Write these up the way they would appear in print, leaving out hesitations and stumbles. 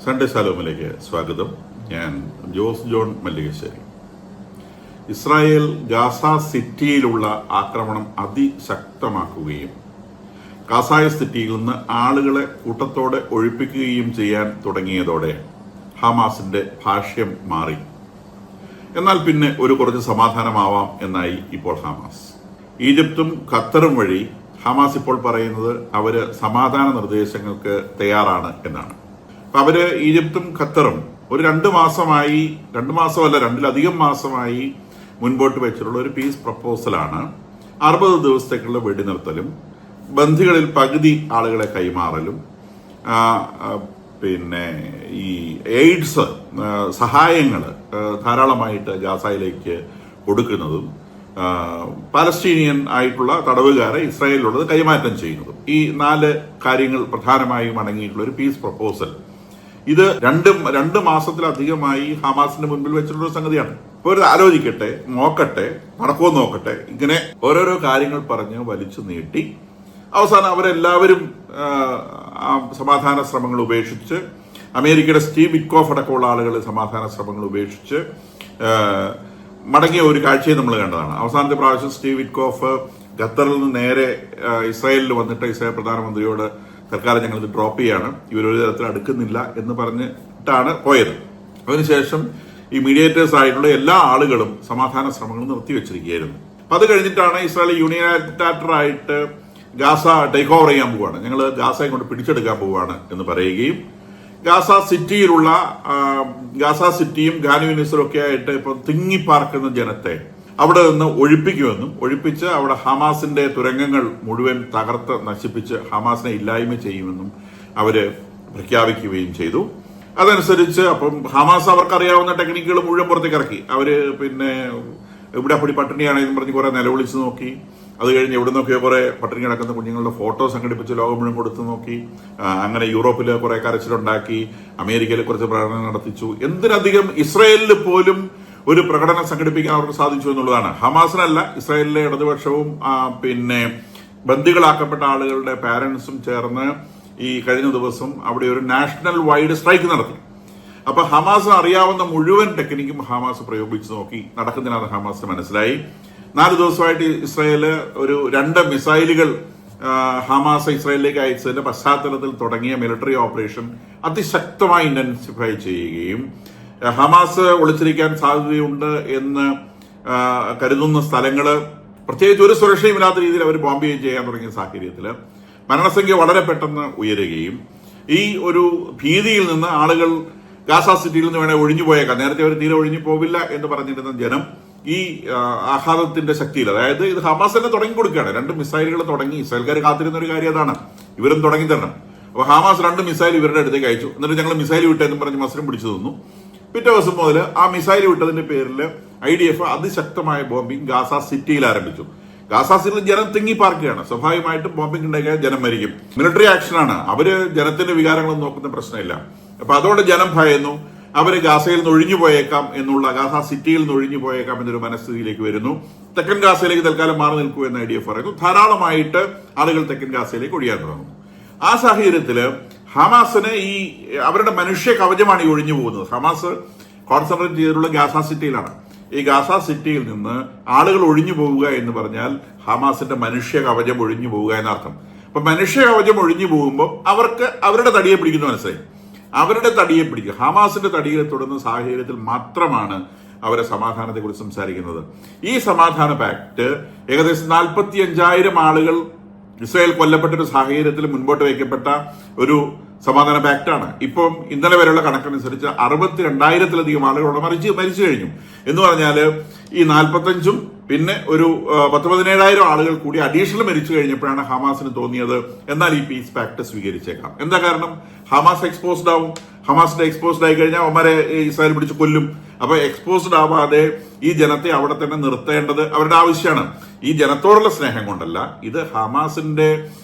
Sunday ശാലോമിലേക്ക് സ്വാഗതം. ഞാൻ ജോസ് ജോൺ മല്ലികശ്ശേരി. ഇസ്രായേൽ ഗാസ സിറ്റിയിലുള്ള ആക്രമണം അതിശക്തമാക്കുകയും ഗാസ സിറ്റിയിൽ നിന്ന് ആളുകളെ കൂട്ടത്തോടെ ഒഴിപ്പിക്കുകയും ചെയ്യാൻ തുടങ്ങിയതോടെ ഹമാസിന്റെ ഭാഷ്യം മാറി. എന്നാൽ പിന്നെ കുറച്ച് സമാധാനമാവാം എന്നായി ഇപ്പോൾ ഹമാസ്. ഈജിപ്തും ഖത്തറും വഴി ഹമാസ് ഇപ്പോൾ പറയുന്നത് അവര് സമാധാന നിർദ്ദേശങ്ങൾക്ക് തയ്യാറാണ് എന്നാണ്. അപ്പൊ അവര് ഈജിപ്തും ഖത്തറും ഒരു 2 മാസമായി, 2 മാസമല്ല 2-ലധികം മാസമായി മുൻപോട്ട് വെച്ചിട്ടുള്ള ഒരു പീസ് പ്രപ്പോസലാണ് 60 ദിവസത്തേക്കുള്ള വെടിനിർത്തലും ബന്ദികളിൽ പകുതി ആളുകളെ കൈമാറലും പിന്നെ ഈ എയ്ഡ്സ് സഹായങ്ങൾ ധാരാളമായിട്ട് ഗാസയിലേക്ക് കൊടുക്കുന്നതും പാലസ്തീനിയൻ ആയിട്ടുള്ള തടവുകാരെ ഇസ്രായേലിലുള്ളത് കൈമാറ്റം ചെയ്യുന്നതും, ഈ 4 കാര്യങ്ങൾ പ്രധാനമായും അടങ്ങിയിട്ടുള്ള ഒരു പീസ് പ്രപ്പോസൽ. ഇത് 2 മാസത്തിലധികമായി ഹമാസിന്റെ മുൻപിൽ വെച്ചിട്ടുള്ള സംഗതിയാണ്. ഇപ്പൊ ഒരു ആലോചിക്കട്ടെ, നോക്കട്ടെ, നടക്കുമോ നോക്കട്ടെ, ഇങ്ങനെ ഓരോരോ കാര്യങ്ങൾ പറഞ്ഞ് വലിച്ചു നീട്ടി അവസാനം അവരെല്ലാവരും സമാധാന ശ്രമങ്ങൾ ഉപേക്ഷിച്ച്, അമേരിക്കയുടെ സ്റ്റീവ് വിറ്റ്കോഫ് അടക്കമുള്ള ആളുകൾ സമാധാന ശ്രമങ്ങൾ ഉപേക്ഷിച്ച് മടങ്ങിയ ഒരു കാഴ്ചയെ നമ്മൾ കണ്ടതാണ്. അവസാനത്തെ പ്രാവശ്യം സ്റ്റീവ് വിറ്റ്കോഫ് ഖത്തറിൽ നിന്ന് നേരെ ഇസ്രായേലിൽ വന്നിട്ട് ഇസ്രായേൽ പ്രധാനമന്ത്രിയോട് തൽക്കാലം ഞങ്ങൾ ഇത് ഡ്രോപ്പ് ചെയ്യാണ്, ഇവരൊരു തരത്തിൽ അടുക്കുന്നില്ല എന്ന് പറഞ്ഞിട്ടാണ് പോയത്. അതിനുശേഷം ഈ മീഡിയേറ്റേഴ്സ് ആയിട്ടുള്ള എല്ലാ ആളുകളും സമാധാന ശ്രമങ്ങൾ നിർത്തിവെച്ചിരിക്കുകയായിരുന്നു. അപ്പൊ അത് കഴിഞ്ഞിട്ടാണ് ഇസ്രായേൽ യൂണിലാറ്ററായിട്ട് ഗാസ ടേക്ക് ഓവർ ചെയ്യാൻ പോവുകയാണ്, ഞങ്ങൾ ഗാസയെ കൊണ്ട് പിടിച്ചെടുക്കാൻ പോവുകയാണ് എന്ന് പറയുകയും ഗാസ സിറ്റിയും ഖാനുവിനിസും ഒക്കെ ആയിട്ട് ഇപ്പൊ തിങ്ങിപ്പാർക്കുന്ന ജനത്തെ അവിടെ നിന്ന് ഒഴിപ്പിക്കുമെന്നും, ഒഴിപ്പിച്ച് അവിടെ ഹമാസിന്റെ തുരങ്കങ്ങൾ മുഴുവൻ തകർത്ത് നശിപ്പിച്ച് ഹമാസിനെ ഇല്ലായ്മ ചെയ്യുമെന്നും അവര് പ്രഖ്യാപിക്കുകയും ചെയ്തു. അതനുസരിച്ച് അപ്പം ഹമാസ് അവർക്കറിയാവുന്ന ടെക്നിക്കുകൾ മുഴുവൻ പുറത്തേക്ക് ഇറക്കി. അവര് പിന്നെ ഇവിടെ അപ്പടി പട്ടിണിയാണെന്ന് പറഞ്ഞ് കുറെ നിലവിളിച്ച് നോക്കി. അത് കഴിഞ്ഞ് എവിടെ നോക്കിയോ കുറെ പട്ടിണി കിടക്കുന്ന കുഞ്ഞുങ്ങളുടെ ഫോട്ടോ സംഘടിപ്പിച്ച് ലോകം മുഴുവൻ കൊടുത്തു നോക്കി. അങ്ങനെ യൂറോപ്പിൽ കുറെ കരച്ചിലുണ്ടാക്കി, അമേരിക്കയിൽ കുറച്ച് പ്രകടനം നടത്തിച്ചു. എന്തിനധികം ഇസ്രായേലിൽ പോലും ഒരു പ്രകടനം സംഘടിപ്പിക്കാൻ അവർക്ക് സാധിച്ചു എന്നുള്ളതാണ്. ഹമാസിനല്ല, ഇസ്രായേലിലെ ഇടതുപക്ഷവും പിന്നെ ബന്ദികളാക്കപ്പെട്ട ആളുകളുടെ പാരന്റ്സും ചേർന്ന് ഈ കഴിഞ്ഞ ദിവസം അവിടെ ഒരു നാഷണൽ വൈഡ് സ്ട്രൈക്ക് നടത്തി. അപ്പൊ ഹമാസ് അറിയാവുന്ന മുഴുവൻ ടെക്നിക്കും ഹമാസ് പ്രയോഗിച്ചു നോക്കി. നടക്കുന്നില്ലാതെ ഹമാസ് മനസ്സിലായി. 4 ദിവസമായിട്ട് ഇസ്രായേല് ഒരു 2 മിസൈലുകൾ ഹമാസ് ഇസ്രായേലിലേക്ക് അയച്ചതിന്റെ പശ്ചാത്തലത്തിൽ തുടങ്ങിയ മിലിറ്ററി ഓപ്പറേഷൻ അതിശക്തമായി ഇന്റൻസിഫൈ ചെയ്യുകയും ഹമാസ് ഒളിച്ചിരിക്കാൻ സാധ്യതയുണ്ട് എന്ന് കരുതുന്ന സ്ഥലങ്ങള് പ്രത്യേകിച്ച് ഒരു സുരക്ഷയുമില്ലാത്ത രീതിയിൽ അവർ ബോംബ് ചെയ്യാൻ തുടങ്ങിയ സാഹചര്യത്തിൽ മരണസംഖ്യ വളരെ പെട്ടെന്ന് ഉയരുകയും ഈ ഒരു ഭീതിയിൽ നിന്ന് ആളുകൾ ഗാസ സിറ്റിയിൽ നിന്ന് വേണേൽ ഒഴിഞ്ഞു പോയേക്കാം, നേരത്തെ അവർ തീരെ ഒഴിഞ്ഞു പോവില്ല എന്ന് പറഞ്ഞിരുന്ന ജനം ഈ ആഘാതത്തിന്റെ ശക്തിയിൽ, അതായത് ഇത് ഹമാസ് തന്നെ തുടങ്ങി കൊടുക്കുകയാണ്. 2 മിസൈലുകൾ തുടങ്ങി. ഇസ്രായേൽക്കാർ കാത്തിരുന്ന ഒരു കാര്യം അതാണ്, ഇവരും തുടങ്ങി തരണം. അപ്പൊ ഹമാസ് 2 മിസൈൽ ഇവരുടെ അടുത്തേക്ക് അയച്ചു. എന്നിട്ട് ഞങ്ങൾ മിസൈൽ വിട്ടെന്നും പറഞ്ഞ് മസ്ലിം പിടിച്ചു തന്നു. പിറ്റേ ദിവസം മുതൽ ആ മിസൈൽ വിട്ടതിന്റെ പേരിൽ IDF അതിശക്തമായ ബോംബിംഗ് ഗാസ സിറ്റിയിൽ ആരംഭിച്ചു. ഗാസ സിറ്റിയിൽ ജനം തിങ്ങി പാർക്കുകയാണ്. സ്വാഭാവികമായിട്ടും ബോംബിംഗ് ഉണ്ടാക്കിയാൽ ജനം മരിക്കും. മിലിറ്ററി ആക്ഷനാണ്, അവര് ജനത്തിന്റെ വികാരങ്ങളൊന്നും നോക്കുന്ന പ്രശ്നമില്ല. അപ്പൊ അതുകൊണ്ട് ജനം ഭയന്നു. അവര് ഗാസയിൽ നിന്ന് ഒഴിഞ്ഞു പോയേക്കാം എന്നുള്ള, ഗാസ സിറ്റിയിൽ നിന്ന് ഒഴിഞ്ഞു പോയേക്കാം എന്നൊരു മനസ്ഥിതിയിലേക്ക് വരുന്നു. തെക്കൻ ഗാസയിലേക്ക് തൽക്കാലം മാറി നിൽക്കൂ എന്ന് IDF പറയുന്നു. ധാരാളമായിട്ട് ആളുകൾ തെക്കൻ ഗാസയിലേക്ക് ഒഴിയാൻ തുടങ്ങുന്നു. ആ സാഹചര്യത്തില് ഹമാസിന് ഈ അവരുടെ മനുഷ്യ കവചമാണ് ഈ ഒഴിഞ്ഞു പോകുന്നത്. ഹമാസ് കോൺസെൻട്രേറ്റ് ചെയ്തിട്ടുള്ള ഗാസ സിറ്റിയിലാണ്. ഈ ഗാസ സിറ്റിയിൽ നിന്ന് ആളുകൾ ഒഴിഞ്ഞു പോവുക എന്ന് പറഞ്ഞാൽ ഹമാസിന്റെ മനുഷ്യ കവചം ഒഴിഞ്ഞു പോവുക എന്നർത്ഥം. അപ്പൊ മനുഷ്യ കവചം ഒഴിഞ്ഞു പോകുമ്പോൾ അവർക്ക് അവരുടെ തടിയെ പിടിക്കുന്നു, മനസ്സിലായി, അവരുടെ തടിയെ പിടിക്കുക. ഹമാസിന്റെ തടിയെ തൊടുന്ന സാഹചര്യത്തിൽ മാത്രമാണ് അവരെ സമാധാനത്തെ കുറിച്ച് സംസാരിക്കുന്നത്. ഈ സമാധാന പാക്ട് ഏകദേശം 45,000 ആളുകൾ ഇസ്രായേൽ കൊല്ലപ്പെട്ടൊരു സാഹചര്യത്തിൽ മുൻപോട്ട് വയ്ക്കപ്പെട്ട ഒരു സമാധാന പാക്ടാണ്. ഇപ്പം ഇന്നലെ വരെയുള്ള കണക്കനുസരിച്ച് 62,000-ലധികം ആളുകളോട് മരിച്ചു കഴിഞ്ഞു. എന്ന് പറഞ്ഞാൽ ഈ 45-ഉം പിന്നെ ഒരു 17,000 ആളുകൾ കൂടി അഡീഷണൽ മരിച്ചു കഴിഞ്ഞപ്പോഴാണ് ഹമാസിന് തോന്നിയത് എന്നാൽ ഈ പീസ് പാക്ട് സ്വീകരിച്ചേക്കാം. എന്താ കാരണം? ഹമാസ് എക്സ്പോസ്ഡ് ആവും. ഹമാസിന്റെ എക്സ്പോസ്ഡ് ആയി കഴിഞ്ഞാൽ അവന്മാരെ ഇസ്രായേൽ പിടിച്ച് കൊല്ലും. അപ്പൊ എക്സ്പോസ്ഡ് ആവാതെ ഈ ജനത്തെ അവിടെ തന്നെ നിർത്തേണ്ടത് അവരുടെ ആവശ്യമാണ്. ഈ ജനത്തോടുള്ള സ്നേഹം കൊണ്ടല്ല, ഇത് ഹമാസിന്റെ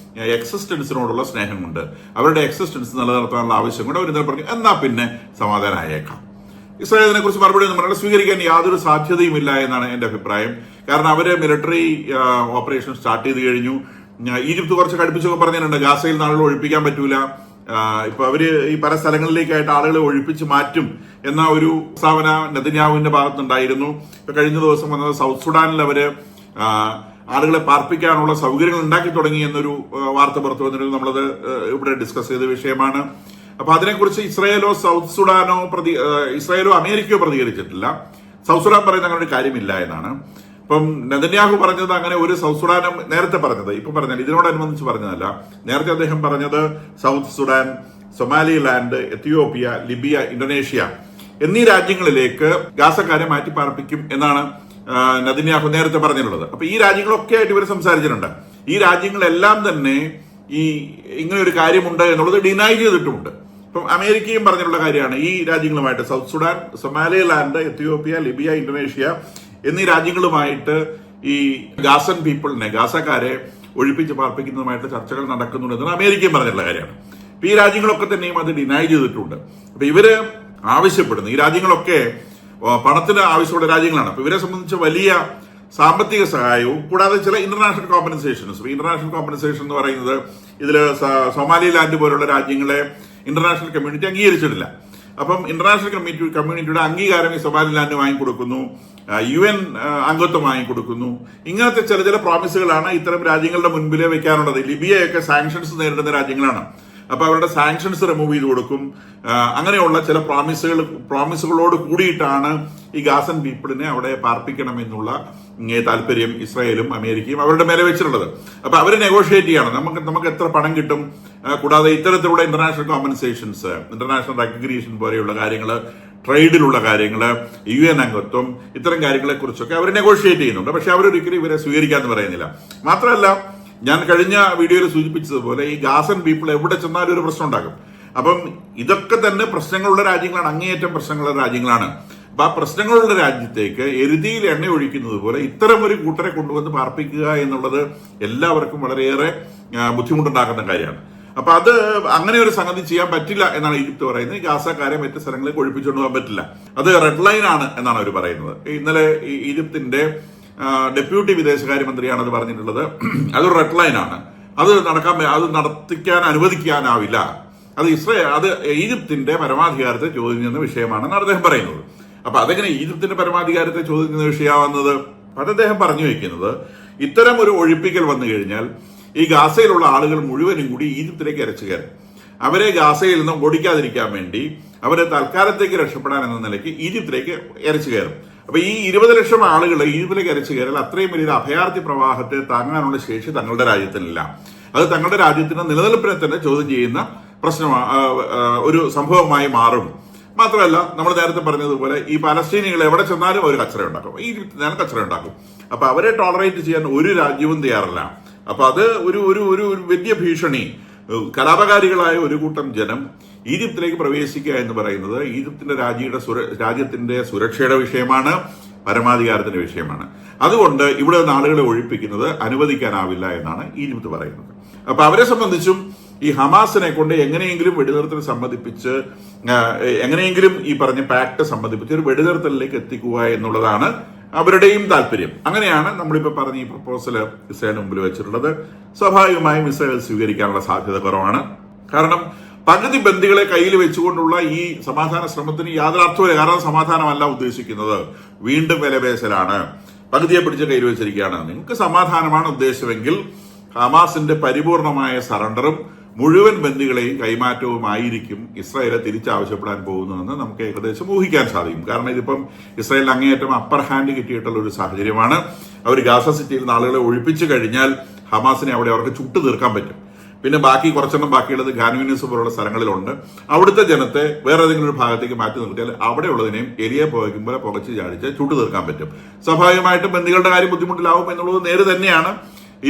എക്സിസ്റ്റൻസിനോടുള്ള സ്നേഹം കൊണ്ട്, അവരുടെ എക്സിസ്റ്റൻസ് നിലനിർത്താനുള്ള ആവശ്യം കൊണ്ട് അവർ ഇന്നലെ പറഞ്ഞു എന്നാ പിന്നെ സമാധാനം ആയേക്കാം. ഇസ്രായേലിനെ കുറിച്ച് മറുപടി ഒന്നും പറഞ്ഞാൽ സ്വീകരിക്കാൻ യാതൊരു സാധ്യതയുമില്ല എന്നാണ് എന്റെ അഭിപ്രായം. കാരണം അവര് മിലിറ്ററി ഓപ്പറേഷൻ സ്റ്റാർട്ട് ചെയ്ത് കഴിഞ്ഞു. ഈജിപ്ത് കുറച്ച് കടുപ്പിച്ചൊക്കെ പറഞ്ഞിട്ടുണ്ട്, ഗാസയിൽ നാളുകൾ ഒഴിപ്പിക്കാൻ പറ്റൂല, ഇപ്പൊ അവര് ഈ പല സ്ഥലങ്ങളിലേക്കായിട്ട് ആളുകളെ ഒഴിപ്പിച്ച് മാറ്റും എന്ന ഒരു പ്രസ്താവന നെതന്യാഹുവിന്റെ ഭാഗത്തുണ്ടായിരുന്നു. ഇപ്പൊ കഴിഞ്ഞ ദിവസം വന്നത് സൗത്ത് സുഡാനിൽ അവര് ആളുകളെ പാർപ്പിക്കാനുള്ള സൗകര്യങ്ങൾ ഉണ്ടാക്കി തുടങ്ങി എന്നൊരു വാർത്ത പുറത്തു വന്നിരുന്നു. നമ്മളത് ഇവിടെ ഡിസ്കസ് ചെയ്ത വിഷയമാണ്. അപ്പൊ അതിനെക്കുറിച്ച് ഇസ്രായേലോ സൗത്ത് സുഡാനോ ഇസ്രായേലോ അമേരിക്കയോ പ്രതികരിച്ചിട്ടില്ല. സൗത്ത് സുഡാൻ പറയുന്ന അങ്ങനെ ഒരു കാര്യമില്ല എന്നാണ്. ഇപ്പം നെതന്യാഹു പറഞ്ഞത് അങ്ങനെ ഒരു സൗത്ത് സുഡാനും നേരത്തെ പറഞ്ഞത്, ഇപ്പൊ പറഞ്ഞാൽ ഇതിനോടനുബന്ധിച്ച് പറഞ്ഞതല്ല. നേരത്തെ അദ്ദേഹം പറഞ്ഞത് south Sudan, Somaliland, Ethiopia, Libya, Indonesia എന്നീ രാജ്യങ്ങളിലേക്ക് ഗാസക്കാരെ മാറ്റി പാർപ്പിക്കും എന്നാണ് നെതന്യാഹു നേരത്തെ പറഞ്ഞിട്ടുള്ളത്. അപ്പൊ ഈ രാജ്യങ്ങളൊക്കെ ആയിട്ട് ഇവർ സംസാരിച്ചിട്ടുണ്ട്. ഈ രാജ്യങ്ങളെല്ലാം തന്നെ ഈ ഇങ്ങനെ ഒരു കാര്യമുണ്ട് എന്നുള്ളത് ഡിനൈ ചെയ്തിട്ടുമുണ്ട്. ഇപ്പം അമേരിക്കയും പറഞ്ഞിട്ടുള്ള കാര്യമാണ് ഈ രാജ്യങ്ങളുമായിട്ട് South Sudan, Somaliland, Ethiopia, Libya, Indonesia എന്നീ രാജ്യങ്ങളുമായിട്ട് ഈ ഗാസൻ പീപ്പിളിനെ, ഗാസക്കാരെ ഒഴിപ്പിച്ച് പാർപ്പിക്കുന്നതുമായിട്ട് ചർച്ചകൾ നടക്കുന്നുണ്ടെന്ന് അമേരിക്കയും പറഞ്ഞിട്ടുള്ള കാര്യമാണ്. അപ്പൊ ഈ രാജ്യങ്ങളൊക്കെ തന്നെയും അത് ഡിനൈ ചെയ്തിട്ടുണ്ട്. അപ്പൊ ഇവര് ആവശ്യപ്പെടുന്നു, ഈ രാജ്യങ്ങളൊക്കെ പണത്തിന് ആവശ്യമുള്ള രാജ്യങ്ങളാണ്. അപ്പൊ ഇവരെ സംബന്ധിച്ച് വലിയ സാമ്പത്തിക സഹായവും കൂടാതെ ചില ഇന്റർനാഷണൽ കോമ്പൻസേഷൻസ്. ഇന്റർനാഷണൽ കോമ്പൻസേഷൻ എന്ന് പറയുന്നത് ഇതില് സൊമാലിലാൻഡ് പോലുള്ള രാജ്യങ്ങളെ ഇന്റർനാഷണൽ കമ്മ്യൂണിറ്റി അംഗീകരിച്ചിട്ടില്ല. അപ്പം ഇന്റർനാഷണൽ കമ്മ്യൂണിറ്റിയുടെ അംഗീകാരം ഈ സൊമാലിലാൻഡ് വാങ്ങിക്കൊടുക്കുന്നു, UN അംഗത്വം വാങ്ങിക്കൊടുക്കുന്നു. ഇങ്ങനത്തെ ചില പ്രോമിസുകളാണ് ഇത്തരം രാജ്യങ്ങളുടെ മുൻപിൽ വെക്കാനുള്ളത്. ലിബിയയൊക്കെ സാങ്ഷൻസ് നേരിടുന്ന രാജ്യങ്ങളാണ്. അപ്പൊ അവരുടെ സാങ്ഷൻസ് റിമൂവ് ചെയ്ത് കൊടുക്കും. അങ്ങനെയുള്ള ചില പ്രോമിസുകളോട് കൂടിയിട്ടാണ് ഈ ഗാസൻ പീപ്പിളിനെ അവിടെ പാർപ്പിക്കണം എന്നുള്ള താല്പര്യം ഇസ്രായേലും അമേരിക്കയും അവരുടെ മേലെ വെച്ചിട്ടുള്ളത്. അപ്പൊ അവര് നെഗോഷിയേറ്റ് ചെയ്യണം, നമുക്ക് എത്ര പണം കിട്ടും, കൂടാതെ ഇത്തരത്തിലുള്ള ഇന്റർനാഷണൽ കോമ്പൻസേഷൻസ്, ഇന്റർനാഷണൽ റെക്കഗ്നീഷൻ പോലെയുള്ള കാര്യങ്ങൾ, ട്രേഡിലുള്ള കാര്യങ്ങൾ, UN അംഗത്വം, ഇത്തരം കാര്യങ്ങളെ കുറിച്ചൊക്കെ അവർ നെഗോഷിയേറ്റ് ചെയ്യുന്നുണ്ട്. പക്ഷെ അവരൊരിക്കലും ഇവരെ സ്വീകരിക്കാന്ന് പറയുന്നില്ല. മാത്രമല്ല, ഞാൻ കഴിഞ്ഞ വീഡിയോയിൽ സൂചിപ്പിച്ചതുപോലെ ഈ ഗാസൻ പീപ്പിൾ എവിടെ ചെന്നാലും ഒരു പ്രശ്നം ഉണ്ടാക്കും. അപ്പം ഇതൊക്കെ തന്നെ പ്രശ്നങ്ങളുള്ള രാജ്യങ്ങളാണ്, അങ്ങേയറ്റം പ്രശ്നങ്ങളുള്ള രാജ്യങ്ങളാണ്. അപ്പൊ ആ പ്രശ്നങ്ങളുള്ള രാജ്യത്തേക്ക് എരുതിയിൽ എണ്ണ ഒഴിക്കുന്നത് പോലെ ഇത്തരം ഒരു കൂട്ടരെ കൊണ്ടുവന്ന് പാർപ്പിക്കുക എന്നുള്ളത് എല്ലാവർക്കും വളരെയേറെ ബുദ്ധിമുട്ടുണ്ടാക്കുന്ന കാര്യമാണ്. അപ്പൊ അത് അങ്ങനെ ഒരു സംഗതി ചെയ്യാൻ പറ്റില്ല എന്നാണ് ഈജിപ്ത് പറയുന്നത്. ഈ ഗാസക്കാരെ മറ്റ് സ്ഥലങ്ങളിൽ ഒഴിപ്പിച്ചുകൊണ്ട് പോകാൻ പറ്റില്ല, അത് റെഡ് ലൈൻ ആണ് എന്നാണ് അവർ പറയുന്നത്. ഇന്നലെ ഈജിപ്തിന്റെ ഡെപ്യൂട്ടി വിദേശകാര്യമന്ത്രിയാണ് അത് പറഞ്ഞിട്ടുള്ളത്. അതൊരു റെഡ് ലൈൻ ആണ്, അത് നടത്തിക്കാൻ അനുവദിക്കാനാവില്ല. അത് ഈജിപ്തിന്റെ പരമാധികാരത്തെ ചോദ്യം ചെയ്യുന്ന വിഷയമാണെന്ന് അദ്ദേഹം പറയുന്നത്. അപ്പൊ അതെങ്ങനെ ഈജിപ്തിന്റെ പരമാധികാരത്തെ ചോദ്യം ചെയ്യുന്ന വിഷയമാവുന്നത്? അത് അദ്ദേഹം പറഞ്ഞു വയ്ക്കുന്നത്, ഇത്തരം ഒരു ഒഴിപ്പിക്കൽ വന്നു കഴിഞ്ഞാൽ ഈ ഗാസയിലുള്ള ആളുകൾ മുഴുവനും കൂടി ഈജിപ്തിലേക്ക് ഇരച്ചു കയറും. അവരെ ഗാസയിൽ നിന്നും ഓടിക്കാതിരിക്കാൻ വേണ്ടി അവരെ തൽക്കാലത്തേക്ക് രക്ഷപ്പെടാൻ എന്ന നിലയ്ക്ക് ഈജിപ്തിലേക്ക് ഇരച്ചു കയറും. അപ്പൊ ഈ 20 ലക്ഷം ആളുകൾ ഈജിപ്തിലേക്ക് ഇരച്ചു കയറാൽ അത്രയും വലിയൊരു അഭയാർത്ഥി പ്രവാഹത്തെ താങ്ങാനുള്ള ശേഷി തങ്ങളുടെ രാജ്യത്തിനില്ല. അത് തങ്ങളുടെ രാജ്യത്തിന്റെ നിലനിൽപ്പിനെ തന്നെ ചോദ്യം ചെയ്യുന്ന ഒരു സംഭവമായി മാറും. മാത്രമല്ല, നമ്മൾ നേരത്തെ പറഞ്ഞതുപോലെ ഈ പലസ്തീനികൾ എവിടെ ചെന്നാലും അവർ കച്ചറ ഉണ്ടാക്കും, ഈജിപ്തിനാണ് കച്ചറ ഉണ്ടാക്കും. അപ്പൊ അവരെ ടോളറേറ്റ് ചെയ്യാൻ ഒരു രാജ്യവും തയ്യാറല്ല. അപ്പൊ അത് ഒരു വലിയ ഭീഷണി. കലാപകാരികളായ ഒരു കൂട്ടം ജനം ഈജിപ്തിലേക്ക് പ്രവേശിക്കുക എന്ന് പറയുന്നത് ഈജിപ്തിന്റെ രാജ്യത്തിന്റെ സുരക്ഷയുടെ വിഷയമാണ്, പരമാധികാരത്തിന്റെ വിഷയമാണ്. അതുകൊണ്ട് ഇവിടെ നിന്ന് ആളുകളെ ഒഴിപ്പിക്കുന്നത് അനുവദിക്കാനാവില്ല എന്നാണ് ഈജിപ്ത് പറയുന്നത്. അപ്പൊ അവരെ സംബന്ധിച്ചും ഈ ഹമാസിനെ കൊണ്ട് എങ്ങനെയെങ്കിലും വെടിനിർത്തൽ സംബന്ധിപ്പിച്ച്, എങ്ങനെയെങ്കിലും ഈ പറഞ്ഞ പാക്ട് സംബന്ധിപ്പിച്ച് ഒരു വെടിനിർത്തലിലേക്ക് എത്തിക്കുക എന്നുള്ളതാണ് അവരുടെയും താല്പര്യം. അങ്ങനെയാണ് നമ്മളിപ്പോ പറഞ്ഞ ഈ പ്രപ്പോസൽ ഇസ്രായേലിന് മുമ്പിൽ വെച്ചിട്ടുള്ളത്. സ്വാഭാവികമായും ഇസ്രായേൽ സ്വീകരിക്കാനുള്ള സാധ്യത കുറവാണ്. കാരണം പകുതി ബന്ദികളെ കയ്യിൽ വെച്ചുകൊണ്ടുള്ള ഈ സമാധാന ശ്രമത്തിന് യാതൊരു അർത്ഥമില്ല. കാരണം സമാധാനമല്ല ഉദ്ദേശിക്കുന്നത്, വീണ്ടും വിലപേശലാണ്. പകുതിയെ പിടിച്ച് കയ്യിൽ വെച്ചിരിക്കുകയാണ്. നിങ്ങൾക്ക് സമാധാനമാണ് ഉദ്ദേശമെങ്കിൽ ഹമാസിന്റെ പരിപൂർണമായ സറണ്ടറും മുഴുവൻ ബന്ദികളെയും കൈമാറ്റവുമായിരിക്കും ഇസ്രായേലെ തിരിച്ചാവശ്യപ്പെടാൻ പോകുന്നതെന്ന് നമുക്ക് ഏകദേശം ഊഹിക്കാൻ സാധിക്കും. കാരണം ഇതിപ്പം ഇസ്രായേലിന് അങ്ങേയറ്റം അപ്പർ ഹാൻഡ് കിട്ടിയിട്ടുള്ള ഒരു സാഹചര്യമാണ്. അവർ ഗാസ സിറ്റിയിൽ നിന്ന് ആളുകളെ ഒഴിപ്പിച്ചു കഴിഞ്ഞാൽ ഹമാസിനെ അവിടെ അവർക്ക് ചുട്ടു തീർക്കാൻ പറ്റും. പിന്നെ കുറച്ചെണ്ണം ബാക്കിയുള്ളത് ഖാൻയൂനിസ് പോലുള്ള സ്ഥലങ്ങളിലുണ്ട്. അവിടുത്തെ ജനത്തെ വേറെ ഏതെങ്കിലും ഒരു ഭാഗത്തേക്ക് മാറ്റി നിർത്തിയാൽ അവിടെയുള്ളതിനെയും എലിയെ പുകയ്ക്കുമ്പോൾ പുകച്ച് ചാടിച്ച് ചുട്ടു തീർക്കാൻ പറ്റും. സ്വാഭാവികമായിട്ടും ബന്ദികളുടെ കാര്യം ബുദ്ധിമുട്ടിലാവും എന്നുള്ളത് നേരെ തന്നെയാണ്.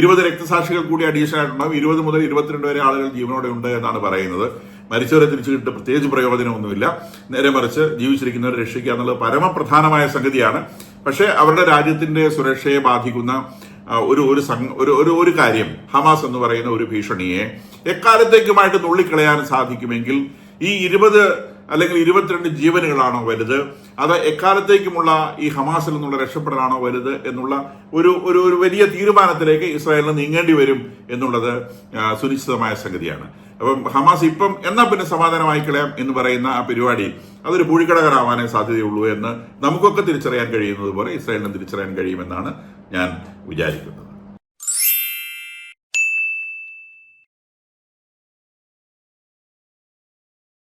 20 രക്തസാക്ഷികൾ കൂടി അഡീഷണൽ ആയിട്ടുണ്ടാവും. 20 മുതൽ 22 വരെ ആളുകൾ ജീവനോടെ ഉണ്ട് എന്നാണ് പറയുന്നത്. മരിച്ചവരെ തിരിച്ചു കിട്ടിയിട്ട് പ്രത്യേകിച്ച് പ്രയോജനമൊന്നുമില്ല. നേരെ മറിച്ച് ജീവിച്ചിരിക്കുന്നവരെ രക്ഷിക്കുക എന്നുള്ളത് പരമപ്രധാനമായ സംഗതിയാണ്. പക്ഷേ അവരുടെ രാജ്യത്തിന്റെ സുരക്ഷയെ ബാധിക്കുന്ന ഒരു കാര്യം, ഹമാസ് എന്ന് പറയുന്ന ഒരു ഭീഷണിയെ എക്കാലത്തേക്കുമായിട്ട് നുള്ളിക്കളയാൻ സാധിക്കുമെങ്കിൽ ഈ 20 അല്ലെങ്കിൽ 22 ജീവനുകളാണോ വലുത്, അത് എക്കാലത്തേക്കുമുള്ള ഈ ഹമാസിൽ നിന്നുള്ള രക്ഷപ്പെടലാണോ വലുത് എന്നുള്ള ഒരു വലിയ തീരുമാനത്തിലേക്ക് ഇസ്രായേലിന് നീങ്ങേണ്ടി വരും എന്നുള്ളത് സുനിശ്ചിതമായ സംഗതിയാണ്. അപ്പം ഹമാസ് ഇപ്പം എന്നാ പിന്നെ സമാധാനമായി കളയാം എന്ന് പറയുന്ന ആ പരിപാടി അതൊരു പൂഴിക്കടകരാവാനേ സാധ്യതയുള്ളൂ എന്ന് നമുക്കൊക്കെ തിരിച്ചറിയാൻ കഴിയുന്നത് പോലെ ഇസ്രായേലിന് തിരിച്ചറിയാൻ കഴിയുമെന്നാണ് ഞാൻ വിചാരിക്കുന്നത്.